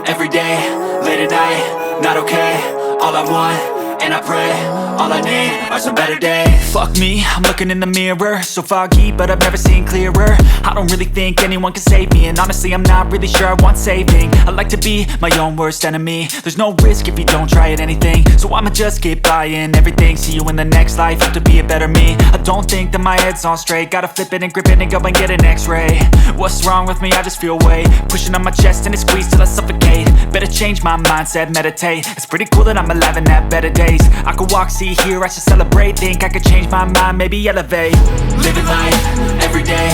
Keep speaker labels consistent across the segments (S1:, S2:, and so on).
S1: every day, late at night, not okay. All I want, and I pray, all I need are some better days. Fuck me, I'm looking in the mirror, so foggy, but I've never seen clearer. I don't really think anyone can save me, and honestly I'm not really sure I want saving. I like to be my own worst enemy. There's no risk if you don't try at anything, so I'ma just keep buying everything. See you in the next life, have to be a better me. I don't think that my head's on straight, gotta flip it and grip it and go and get an x-ray. What's wrong with me? I just feel weight pushing on my chest and it squeezes till I suffocate. Better change my mindset, meditate. It's pretty cool that I'm alive and have better days. I could walk, see, hear, I should celebrate. Think I could change my mind, maybe elevate. Living life, every day,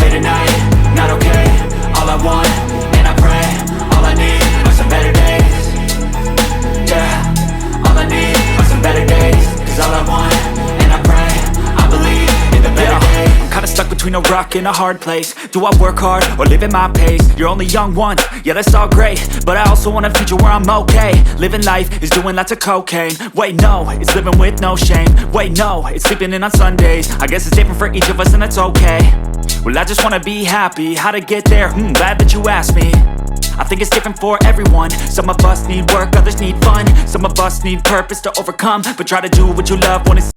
S1: late at night, not okay. All I want, and I pray, all I need are some better days. Yeah, all I need are some better days. Cause all I want, and I pray, I believe in the better days. I'm kinda stuck between a rock and a hard place. Do I work hard or live at my pace? You're only young once, yeah that's all great, but I also want a future where I'm okay. Living life is doing lots of cocaine. Wait no, it's living with no shame. Wait no, it's sleeping in on Sundays. I guess it's different for each of us and that's okay. Well I just wanna be happy, how to get there? Glad that you asked me. I think it's different for everyone. Some of us need work, others need fun. Some of us need purpose to overcome, but try to do what you love when it's